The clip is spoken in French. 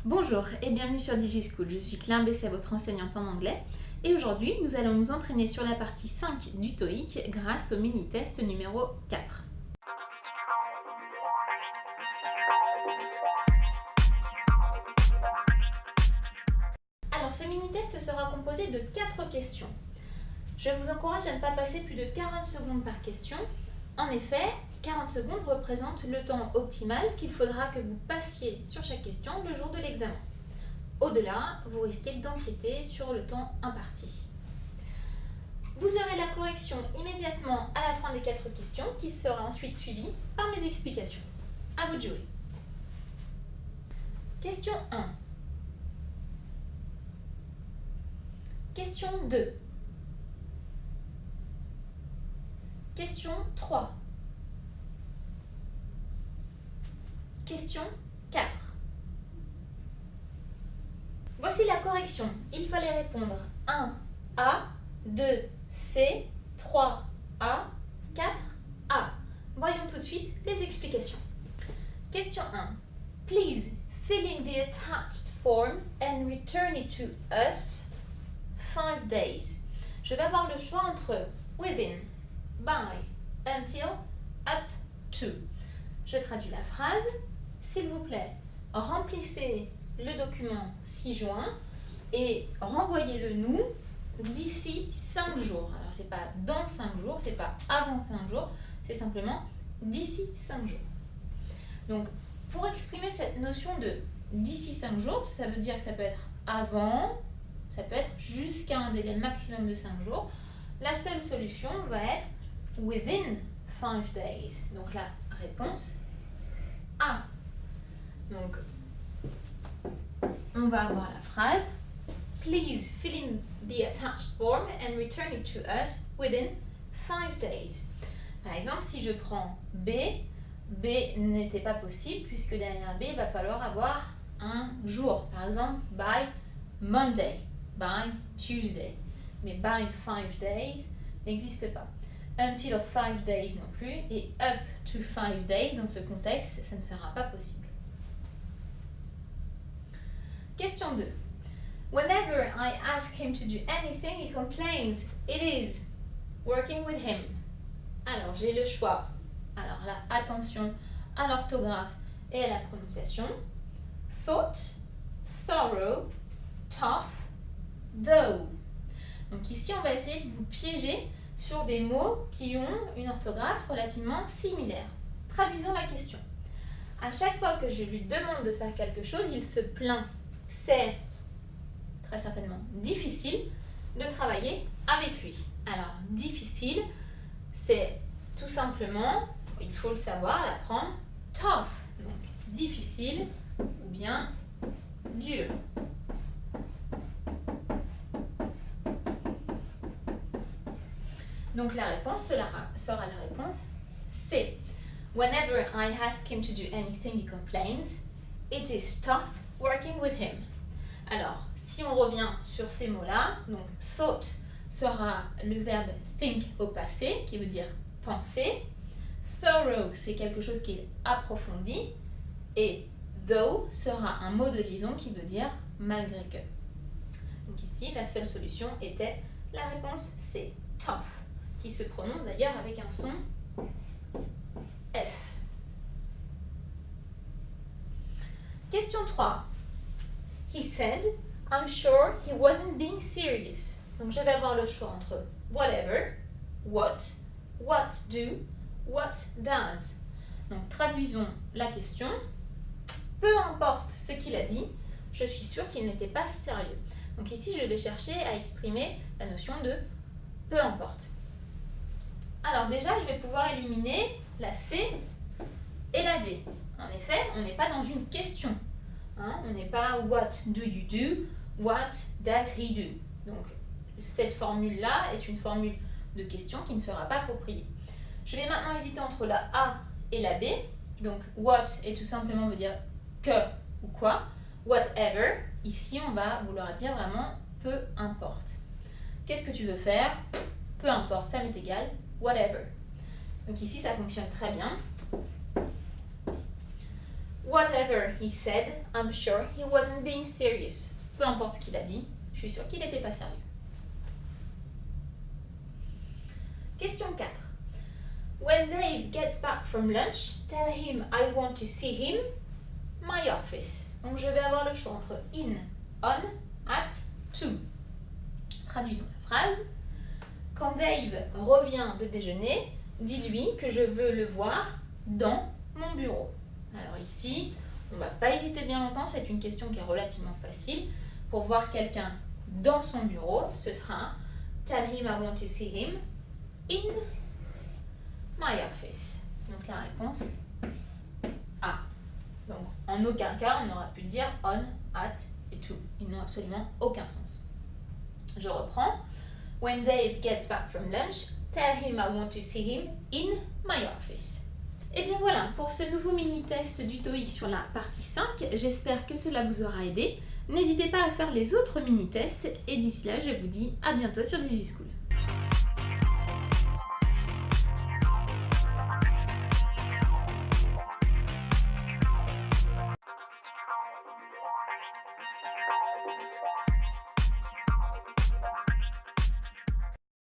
Bonjour et bienvenue sur DigiSchool, je suis Claire Besset, votre enseignante en anglais et aujourd'hui nous allons nous entraîner sur la partie 5 du TOEIC grâce au mini-test numéro 4. Alors ce mini-test sera composé de 4 questions. Je vous encourage à ne pas passer plus de 40 secondes par question. En effet, 40 secondes représentent le temps optimal qu'il faudra que vous passiez sur chaque question le jour de l'examen. Au-delà, vous risquez d'empiéter sur le temps imparti. Vous aurez la correction immédiatement à la fin des 4 questions qui sera ensuite suivie par mes explications. À vous de jouer. Question 1. Question 2. Question 3. Question 4. Voici la correction. Il fallait répondre 1A, 2C, 3A, 4A. Voyons tout de suite les explications. Question 1. Please fill in the attached form and return it to us 5 days. Je vais avoir le choix entre within, by, until, up to. Je traduis la phrase. S'il vous plaît, remplissez le document 6 juin et renvoyez-le nous d'ici 5 jours. Alors, c'est pas dans 5 jours, c'est pas avant 5 jours, c'est simplement d'ici 5 jours. Donc, pour exprimer cette notion de d'ici 5 jours, ça veut dire que ça peut être avant, ça peut être jusqu'à un délai maximum de 5 jours. La seule solution va être within 5 days. Donc, la réponse A. Donc, on va avoir la phrase Please fill in the attached form and return it to us within 5 days. Par exemple, si je prends B n'était pas possible puisque derrière B, il va falloir avoir un jour. Par exemple, by Monday, by Tuesday. Mais by 5 days n'existe pas. Until of 5 days non plus et up to 5 days, dans ce contexte, ça ne sera pas possible. Question 2. Whenever I ask him to do anything, he complains. It is working with him. Alors, j'ai le choix. Alors là, attention à l'orthographe et à la prononciation. Thought, thorough, tough, though. Donc ici, on va essayer de vous piéger sur des mots qui ont une orthographe relativement similaire. Traduisons la question. À chaque fois que je lui demande de faire quelque chose, il se plaint. C'est très certainement difficile de travailler avec lui. Alors, difficile, c'est tout simplement, il faut le savoir, l'apprendre, tough. Donc, difficile ou bien dur. Donc, la réponse sera la réponse C. Whenever I ask him to do anything, he complains. It is tough working with him. Alors, si on revient sur ces mots-là, donc thought sera le verbe think au passé, qui veut dire penser. Thorough, c'est quelque chose qui est approfondi. Et though sera un mot de liaison qui veut dire malgré que. Donc ici, la seule solution était la réponse C, tough, qui se prononce d'ailleurs avec un son F. Question 3. He said, I'm sure he wasn't being serious. Donc je vais avoir le choix entre whatever, what do, what does. Donc traduisons la question. Peu importe ce qu'il a dit, je suis sûre qu'il n'était pas sérieux. Donc ici, je vais chercher à exprimer la notion de peu importe. Alors déjà, je vais pouvoir éliminer la C et la D. En effet, on n'est pas dans une question. On n'est pas what do you do, what does he do. Donc cette formule-là est une formule de question qui ne sera pas appropriée. Je vais maintenant hésiter entre la A et la B. Donc what est tout simplement veut dire que ou quoi. Whatever, ici on va vouloir dire vraiment peu importe. Qu'est-ce que tu veux faire? Peu importe, ça m'est égal. Whatever. Donc ici ça fonctionne très bien. Whatever he said, I'm sure he wasn't being serious. Peu importe ce qu'il a dit, je suis sûre qu'il n'était pas sérieux. Question 4. When Dave gets back from lunch, tell him I want to see him, my office. Donc je vais avoir le choix entre in, on, at, to. Traduisons la phrase. Quand Dave revient de déjeuner, dis-lui que je veux le voir dans mon bureau. Alors ici, on ne va pas hésiter bien longtemps, c'est une question qui est relativement facile. Pour voir quelqu'un dans son bureau, ce sera tell him I want to see him in my office. Donc la réponse A. Donc en aucun cas, on aura pu dire on, at et to. Ils n'ont absolument aucun sens. Je reprends. When Dave gets back from lunch, tell him I want to see him in my office. Et bien voilà, pour ce nouveau mini-test du TOEIC sur la partie 5, j'espère que cela vous aura aidé. N'hésitez pas à faire les autres mini-tests et d'ici là, je vous dis à bientôt sur DigiSchool.